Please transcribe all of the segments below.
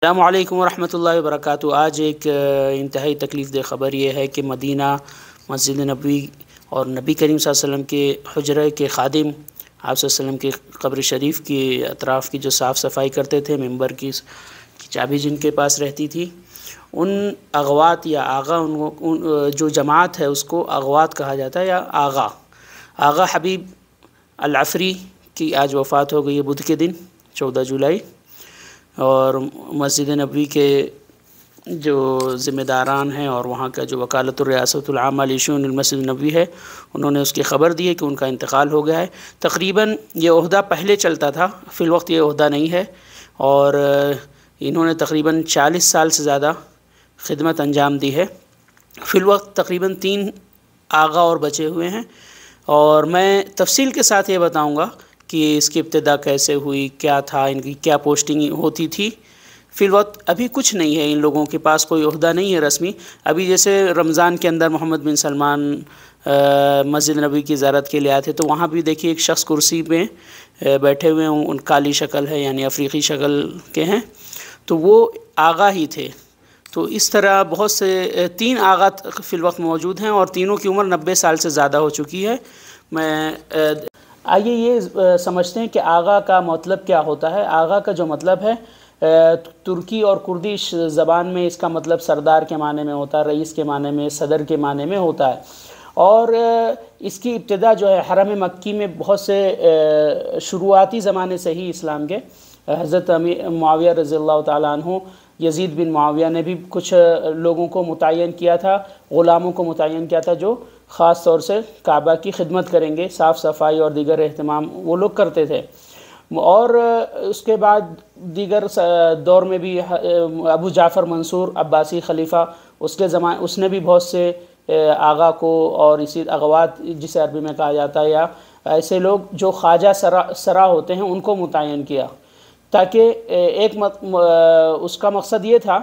السلام علیکم ورحمۃ اللہ وبرکاتہ۔ آج ایک انتہائی تکلیف دہ خبر یہ ہے کہ مدینہ مسجد نبوی اور نبی کریم صلی اللہ علیہ وسلم کے حجرے کے خادم آپ صلی اللہ علیہ وسلم کے قبر شریف کی اطراف کی جو صاف صفائی کرتے تھے، ممبر کی چابی جن کے پاس رہتی تھی، ان اغوات یا آغا جو جماعت ہے اس کو اغوات کہا جاتا ہے یا آغا حبیب العفری کی آج وفات ہو گئی ہے بدھ کے دن 14 جولائی۔ اور مسجد نبوی کے جو ذمہ داران ہیں اور وہاں کا جو وکالت الریاست العامہ لشؤون المسجد نبوی ہے، انہوں نے اس کی خبر دی ہے کہ ان کا انتقال ہو گیا ہے۔ تقریباً یہ عہدہ پہلے چلتا تھا، فی الوقت یہ عہدہ نہیں ہے، اور انہوں نے تقریباً 40 سال سے زیادہ خدمت انجام دی ہے۔ فی الوقت تقریباً 3 آغا اور بچے ہوئے ہیں، اور میں تفصیل کے ساتھ یہ بتاؤں گا کہ اس کی ابتدا کیسے ہوئی، کیا تھا، ان کی کیا پوسٹنگ ہوتی تھی۔ فی الوقت ابھی کچھ نہیں ہے، ان لوگوں کے پاس کوئی عہدہ نہیں ہے رسمی۔ ابھی جیسے رمضان کے اندر محمد بن سلمان مسجد نبوی کی زیارت کے لیے آئے تھے، تو وہاں بھی دیکھیے ایک شخص کرسی میں بیٹھے ہوئے ہیں، ان کالی شکل ہے، یعنی افریقی شکل کے ہیں، تو وہ آغا ہی تھے۔ تو اس طرح بہت سے 3 آغا فی الوقت موجود ہیں، اور تینوں کی عمر 90 سال سے زیادہ ہو چکی ہے۔ آئیے یہ سمجھتے ہیں کہ آغا کا مطلب کیا ہوتا ہے۔ آغا کا جو مطلب ہے، ترکی اور کردش زبان میں اس کا مطلب سردار کے معنی میں ہوتا ہے، رئیس کے معنی میں، صدر کے معنی میں ہوتا ہے۔ اور اس کی ابتدا جو ہے حرم مکی میں بہت سے شروعاتی زمانے سے ہی اسلام کے حضرت معاویہ رضی اللہ تعالیٰ عنہ، یزید بن معاویہ نے بھی کچھ لوگوں کو متعین کیا تھا، غلاموں کو متعین کیا تھا جو خاص طور سے کعبہ کی خدمت کریں گے، صاف صفائی اور دیگر اہتمام وہ لوگ کرتے تھے۔ اور اس کے بعد دیگر دور میں بھی ابو جعفر منصور عباسی خلیفہ، اس نے بھی بہت سے آغا کو اور اسی اغوات جسے عربی میں کہا جاتا ہے، یا ایسے لوگ جو خواجہ سرا ہوتے ہیں ان کو متعین کیا، تاکہ اس کا مقصد یہ تھا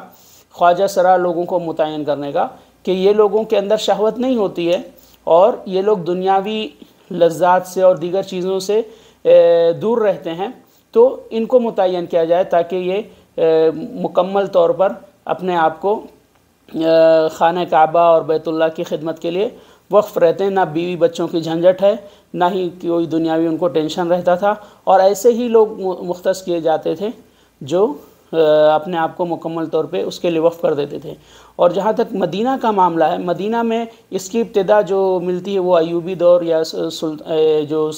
خواجہ سرا لوگوں کو متعین کرنے کا کہ یہ لوگوں کے اندر شہوت نہیں ہوتی ہے، اور یہ لوگ دنیاوی لذات سے اور دیگر چیزوں سے دور رہتے ہیں، تو ان کو متعین کیا جائے تاکہ یہ مکمل طور پر اپنے آپ کو خانہ کعبہ اور بیت اللہ کی خدمت کے لیے وقف رہتے ہیں۔ نہ بیوی بچوں کی جھنجھٹ ہے، نہ ہی کوئی دنیاوی ان کو ٹینشن رہتا تھا، اور ایسے ہی لوگ مختص کیے جاتے تھے جو اپنے آپ کو مکمل طور پہ اس کے لیے وقف کر دیتے تھے۔ اور جہاں تک مدینہ کا معاملہ ہے، مدینہ میں اس کی ابتدا جو ملتی ہے وہ ایوبی دور یا جو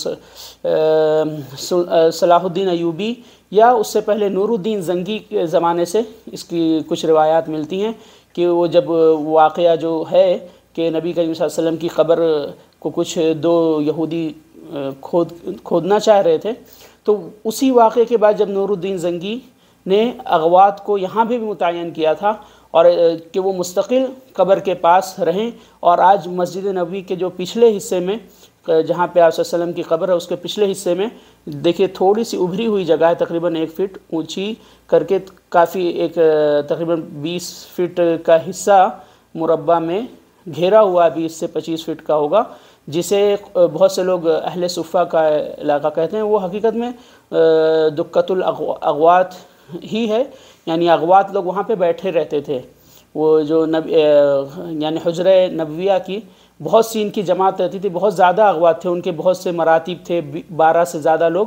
صلاح الدین ایوبی یا اس سے پہلے نور الدین زنگی کے زمانے سے اس کی کچھ روایات ملتی ہیں کہ وہ جب واقعہ جو ہے کہ نبی کریم صلی اللہ علیہ وسلم کی قبر کو کچھ 2 یہودی کھودنا چاہ رہے تھے، تو اسی واقعے کے بعد جب نور الدین زنگی نے اغوات کو یہاں بھی متعین کیا تھا، اور کہ وہ مستقل قبر کے پاس رہیں، اور آج مسجد نبوی کے جو پچھلے حصے میں جہاں پہ آپ صلی اللہ علیہ وسلم کی قبر ہے، اس کے پچھلے حصے میں دیکھیے تھوڑی سی ابھری ہوئی جگہ ہے، تقریباً 1 فٹ اونچی کر کے کافی ایک تقریباً 20 فٹ کا حصہ مربع میں گھیرا ہوا، 20 سے 25 فٹ کا ہوگا، جسے بہت سے لوگ اہل صفہ کا علاقہ کہتے ہیں۔ وہ حقیقت میں دکۃ الاغوات ہی ہے، یعنی اغوات لوگ وہاں پہ بیٹھے رہتے تھے۔ وہ جو یعنی حجرہ نبویہ کی بہت سی ان کی جماعت رہتی تھی، بہت زیادہ اغوات تھے، ان کے بہت سے مراتب تھے، 12 سے زیادہ لوگ،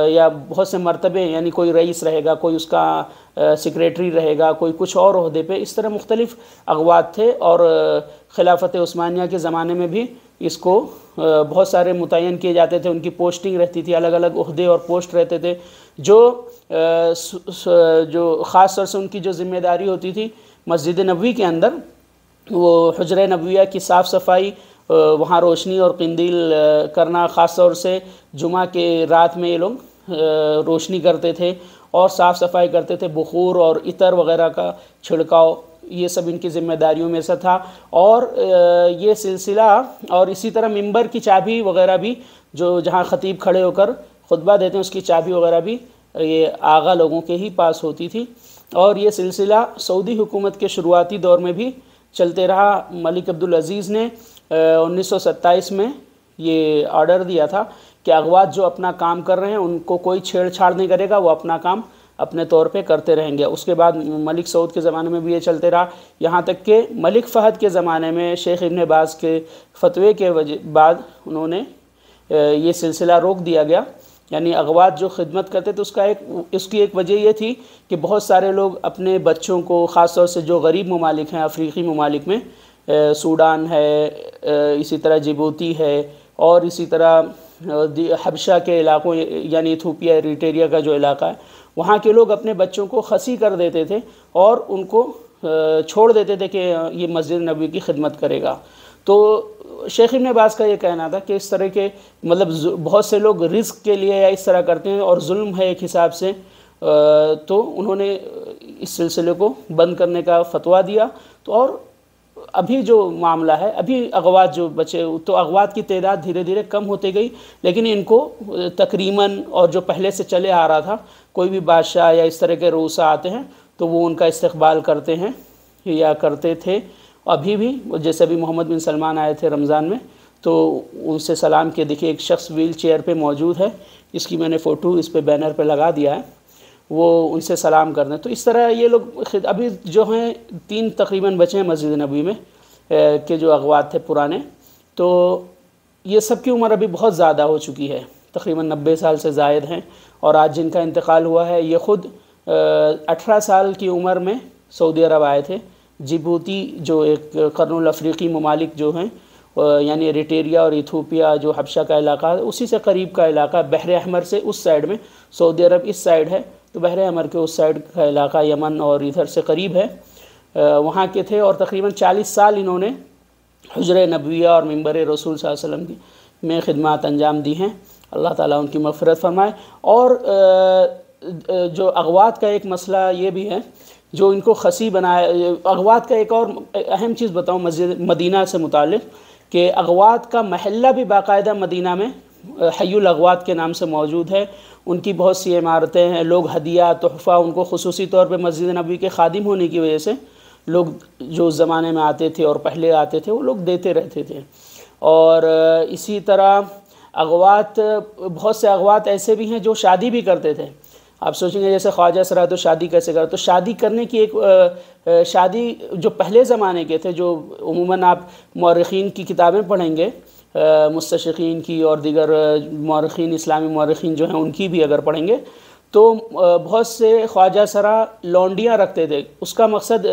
یا بہت سے مرتبے، یعنی کوئی رئیس رہے گا، کوئی اس کا سیکریٹری رہے گا، کوئی کچھ اور عہدے پہ، اس طرح مختلف اغوات تھے۔ اور خلافت عثمانیہ کے زمانے میں بھی اس کو بہت سارے متعین کیے جاتے تھے، ان کی پوسٹنگ رہتی تھی، الگ الگ عہدے اور پوسٹ رہتے تھے، جو خاص طور سے ان کی جو ذمہ داری ہوتی تھی مسجد نبوی کے اندر، وہ حجرہ نبویہ کی صاف صفائی، وہاں روشنی اور قندیل کرنا، خاص طور سے جمعہ کے رات میں یہ لوگ روشنی کرتے تھے اور صاف صفائی کرتے تھے، بخور اور عطر وغیرہ کا چھڑکاؤ، یہ سب ان کی ذمہ داریوں میں سے تھا۔ اور یہ سلسلہ، اور اسی طرح ممبر کی چابی وغیرہ بھی، جو جہاں خطیب کھڑے ہو کر خطبہ دیتے ہیں، اس کی چابی وغیرہ بھی یہ آغا لوگوں کے ہی پاس ہوتی تھی۔ اور یہ سلسلہ سعودی حکومت کے شروعاتی دور میں بھی چلتے رہا۔ ملک عبدالعزیز نے 1927 میں یہ آرڈر دیا تھا کہ اغوات جو اپنا کام کر رہے ہیں ان کو کوئی چھیڑ چھاڑ نہیں کرے گا، وہ اپنا کام اپنے طور پہ کرتے رہیں گے۔ اس کے بعد ملک سعود کے زمانے میں بھی یہ چلتے رہا، یہاں تک کہ ملک فہد کے زمانے میں شیخ ابن باز کے فتوے کے بعد انہوں نے یہ سلسلہ روک دیا گیا۔ یعنی اغوات جو خدمت کرتے تھے اس کی ایک وجہ یہ تھی کہ بہت سارے لوگ اپنے بچوں کو، خاص طور سے جو غریب ممالک ہیں، افریقی ممالک میں سوڈان ہے، اسی طرح جبوتی ہے، اور اسی طرح حبشہ کے علاقوں یعنی ایتھوپیا ایریٹریا کا جو علاقہ ہے، وہاں کے لوگ اپنے بچوں کو خصی کر دیتے تھے اور ان کو چھوڑ دیتے تھے کہ یہ مسجد نبوی کی خدمت کرے گا۔ تو شیخ ابن باز کا یہ کہنا تھا کہ اس طرح کے مطلب بہت سے لوگ رزق کے لیے یا اس طرح کرتے ہیں اور ظلم ہے ایک حساب سے، تو انہوں نے اس سلسلے کو بند کرنے کا فتویٰ دیا۔ تو اور ابھی جو معاملہ ہے، ابھی اغوات جو بچے، تو اغوات کی تعداد دھیرے دھیرے کم ہوتے گئی، لیکن ان کو تقریباً اور جو پہلے سے چلے آ رہا تھا، کوئی بھی بادشاہ یا اس طرح کے رؤسا آتے ہیں تو وہ ان کا استقبال کرتے ہیں یا کرتے تھے۔ ابھی بھی جیسے ابھی محمد بن سلمان آئے تھے رمضان میں، تو ان سے سلام کیا۔ دیکھیے ایک شخص ویل چیئر پہ موجود ہے، اس کی میں نے فوٹو اس پہ بینر پہ لگا دیا ہے، وہ ان سے سلام کرتے ہیں۔ تو اس طرح یہ لوگ ابھی جو ہیں 3 تقریباً بچے ہیں مسجد نبوی میں کہ جو اغوات تھے پرانے، تو یہ سب کی عمر ابھی بہت زیادہ ہو چکی ہے، تقریباً 90 سال سے زائد ہیں، اور آج جن کا انتقال ہوا ہے یہ خود 18 سال کی عمر میں سعودی عرب آئے تھے۔ جبوتی جو ایک قرن الافریقی ممالک جو ہیں، یعنی ایریٹریا اور ایتھوپیا جو حبشہ کا علاقہ ہے، اسی سے قریب کا علاقہ، بحر احمر سے اس سائیڈ میں، سعودی عرب اس سائیڈ ہے تو بحر احمر کے اس سائیڈ کا علاقہ یمن اور ادھر سے قریب ہے، وہاں کے تھے، اور تقریباً 40 سال انہوں نے حجر نبویہ اور منبر رسول صلی اللہ علیہ وسلم میں خدمات انجام دی ہیں۔ اللہ تعالیٰ ان کی مغفرت فرمائے۔ اور جو اغوات کا ایک مسئلہ یہ بھی ہے جو ان کو خصی بنایا، اغوات کا ایک اور اہم چیز بتاؤں مسجد مدینہ سے متعلق، کہ اغوات کا محلہ بھی باقاعدہ مدینہ میں حی الاغوات کے نام سے موجود ہے۔ ان کی بہت سی عمارتیں ہیں، لوگ ہدیہ تحفہ ان کو خصوصی طور پہ مسجد نبوی کے خادم ہونے کی وجہ سے لوگ جو اس زمانے میں آتے تھے اور پہلے آتے تھے وہ لوگ دیتے رہتے تھے۔ اور اسی طرح اغوات، بہت سے اغوات ایسے بھی ہیں جو شادی بھی کرتے تھے۔ آپ سوچیں گے جیسے خواجہ سرا تو شادی کیسے کرتے، تو شادی کرنے کی ایک شادی جو پہلے زمانے کے تھے، جو عموماً آپ مورخین کی کتابیں پڑھیں گے، مستشرقین کی اور دیگر مورخین، اسلامی مورخین جو ہیں ان کی بھی اگر پڑھیں گے، تو بہت سے خواجہ سرا لونڈیاں رکھتے تھے۔ اس کا مقصد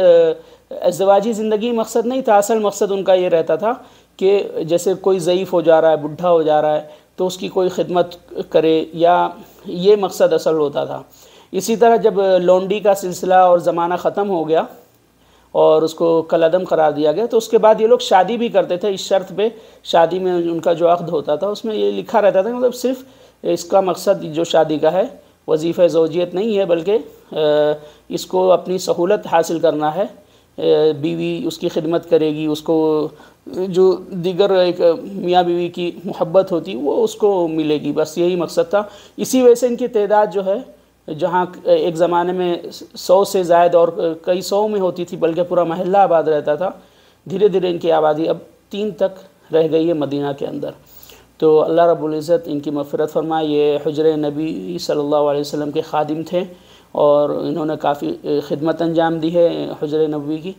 ازدواجی زندگی مقصد نہیں تھا، اصل مقصد ان کا یہ رہتا تھا کہ جیسے کوئی ضعیف ہو جا رہا ہے، بڈھا ہو جا رہا ہے، تو اس کی کوئی خدمت کرے، یا یہ مقصد اصل ہوتا تھا۔ اسی طرح جب لونڈی کا سلسلہ اور زمانہ ختم ہو گیا اور اس کو کالعدم قرار دیا گیا، تو اس کے بعد یہ لوگ شادی بھی کرتے تھے، اس شرط پہ شادی میں ان کا جو عقد ہوتا تھا اس میں یہ لکھا رہتا تھا، مطلب صرف اس کا مقصد جو شادی کا ہے وظیفہ زوجیت نہیں ہے، بلکہ اس کو اپنی سہولت حاصل کرنا ہے، بیوی اس کی خدمت کرے گی، اس کو جو دیگر ایک میاں بیوی کی محبت ہوتی وہ اس کو ملے گی، بس یہی مقصد تھا۔ اسی وجہ سے ان کی تعداد جو ہے، جہاں ایک زمانے میں 100 سے زائد اور کئی 100 میں ہوتی تھی، بلکہ پورا محلہ آباد رہتا تھا، دھیرے دھیرے ان کی آبادی اب 3 تک رہ گئی ہے مدینہ کے اندر۔ تو اللہ رب العزت ان کی مغفرت فرمائے۔ یہ حجر نبی صلی اللہ علیہ وسلم کے خادم تھے اور انہوں نے کافی خدمت انجام دی ہے حجر نبوی کی،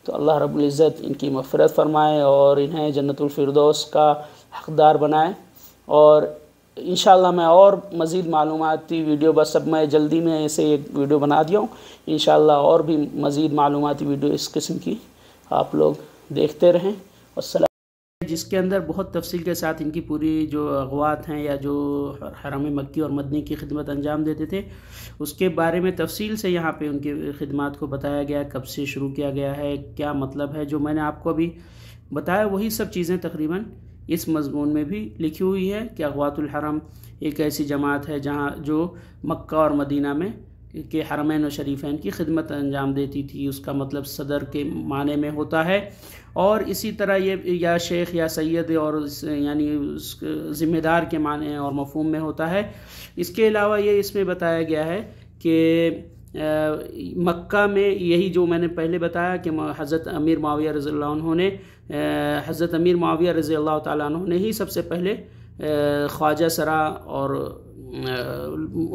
تو اللہ رب العزت ان کی مغفرت فرمائے اور انہیں جنت الفردوس کا حقدار بنائے۔ اور انشاءاللہ میں اور مزید معلوماتی ویڈیو، بس اب میں جلدی میں اسے ایک ویڈیو بنا دیا ہوں، انشاءاللہ اور بھی مزید معلوماتی ویڈیو اس قسم کی آپ لوگ دیکھتے رہیں۔ والسلام، جس کے اندر بہت تفصیل کے ساتھ ان کی پوری جو اغوات ہیں یا جو حرم مکی اور مدنی کی خدمت انجام دیتے تھے اس کے بارے میں تفصیل سے یہاں پہ ان کی خدمات کو بتایا گیا ہے، کب سے شروع کیا گیا ہے، کیا مطلب ہے، جو میں نے آپ کو ابھی بتایا وہی سب چیزیں تقریباً اس مضمون میں بھی لکھی ہوئی ہے کہ اغوات الحرم ایک ایسی جماعت ہے جہاں جو مکہ اور مدینہ میں کہ حرمین و شریفین کی خدمت انجام دیتی تھی، اس کا مطلب صدر کے معنی میں ہوتا ہے، اور اسی طرح یہ یا شیخ یا سید اور یعنی ذمہ دار کے معنی اور مفہوم میں ہوتا ہے۔ اس کے علاوہ یہ اس میں بتایا گیا ہے کہ مکہ میں یہی جو میں نے پہلے بتایا کہ حضرت امیر معاویہ رضی اللہ عنہ نے حضرت امیر معاویہ رضی اللہ تعالیٰ عنہ نے ہی سب سے پہلے خواجہ سرا اور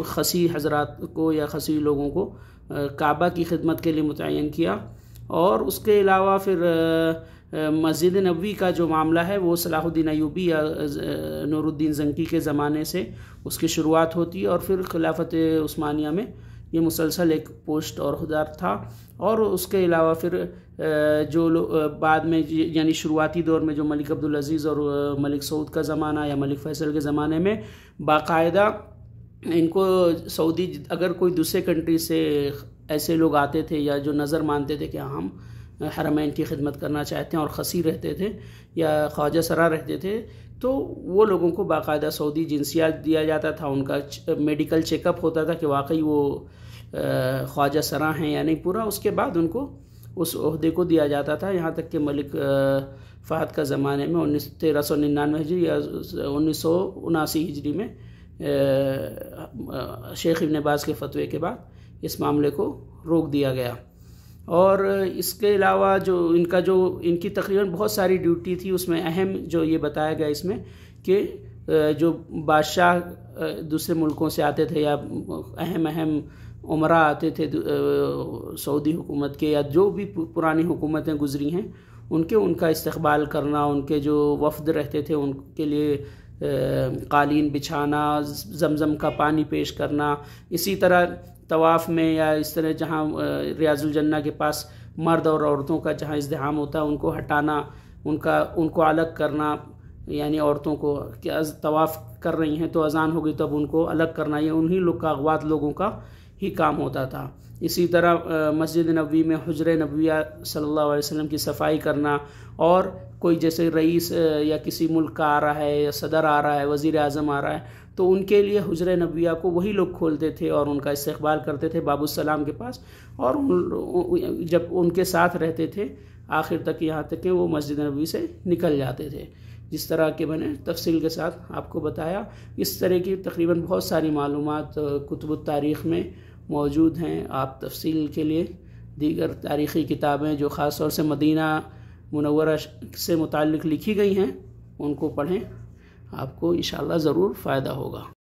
خسی حضرات کو یا خسی لوگوں کو کعبہ کی خدمت کے لیے متعین کیا. اور اس کے علاوہ پھر مسجد نبوی کا جو معاملہ ہے وہ صلاح الدین ایوبی یا نور الدین زنکی کے زمانے سے اس کی شروعات ہوتی ہے، اور پھر خلافت عثمانیہ میں یہ مسلسل ایک پوسٹ اور عہدہ تھا. اور اس کے علاوہ پھر جو بعد میں یعنی شروعاتی دور میں جو ملک عبدالعزیز اور ملک سعود کا زمانہ یا ملک فیصل کے زمانے میں باقاعدہ ان کو سعودی اگر کوئی دوسرے کنٹری سے ایسے لوگ آتے تھے یا جو نظر مانتے تھے کہ ہم حرمین کی خدمت کرنا چاہتے ہیں اور خسی رہتے تھے یا خواجہ سرا رہتے تھے، تو وہ لوگوں کو باقاعدہ سعودی جنسیات دیا جاتا تھا. ان کا میڈیکل چیک اپ ہوتا تھا کہ واقعی وہ خواجہ سرا ہیں یا نہیں پورا. اس کے بعد ان کو اس عہدے کو دیا جاتا تھا، یہاں تک کہ ملک فہد کا زمانے میں 1399 ہجری یا 1979 ہجری میں شیخ ابن باز کے فتوے کے بعد اس معاملے کو روک دیا گیا. اور اس کے علاوہ جو ان کی تقریباً بہت ساری ڈیوٹی تھی، اس میں اہم جو یہ بتایا گیا اس میں کہ جو بادشاہ دوسرے ملکوں سے آتے تھے یا اہم عمرہ آتے تھے سعودی حکومت کے یا جو بھی پرانی حکومتیں گزری ہیں ان کا استقبال کرنا، ان کے جو وفد رہتے تھے ان کے لیے قالین بچھانا، زمزم کا پانی پیش کرنا. اسی طرح طواف میں یا اس طرح جہاں ریاض الجنہ کے پاس مرد اور عورتوں کا جہاں ازدحام ہوتا ہے ان کو ہٹانا، ان کو الگ کرنا، یعنی عورتوں کو کہ طواف کر رہی ہیں تو اذان ہوگی تب ان کو الگ کرنا، یہ انہی لوگ کا اغوات لوگوں کا ہی کام ہوتا تھا. اسی طرح مسجد نبوی میں حجر نبویہ صلی اللہ علیہ وسلم کی صفائی کرنا، اور کوئی جیسے رئیس یا کسی ملک کا آ رہا ہے یا صدر آ رہا ہے، وزیر اعظم آ رہا ہے، تو ان کے لیے حجر نبویہ کو وہی لوگ کھولتے تھے اور ان کا استقبال کرتے تھے باب السلام کے پاس، اور جب ان کے ساتھ رہتے تھے آخر تک، یہاں تک کہ وہ مسجد نبوی سے نکل جاتے تھے. جس طرح کہ میں نے تفصیل کے ساتھ آپ کو بتایا، اس طرح کی تقریباً بہت ساری معلومات کتب التاریخ میں موجود ہیں. آپ تفصیل کے لیے دیگر تاریخی کتابیں جو خاص طور سے مدینہ منورہ سے متعلق لکھی گئی ہیں ان کو پڑھیں، آپ کو انشاءاللہ ضرور فائدہ ہوگا.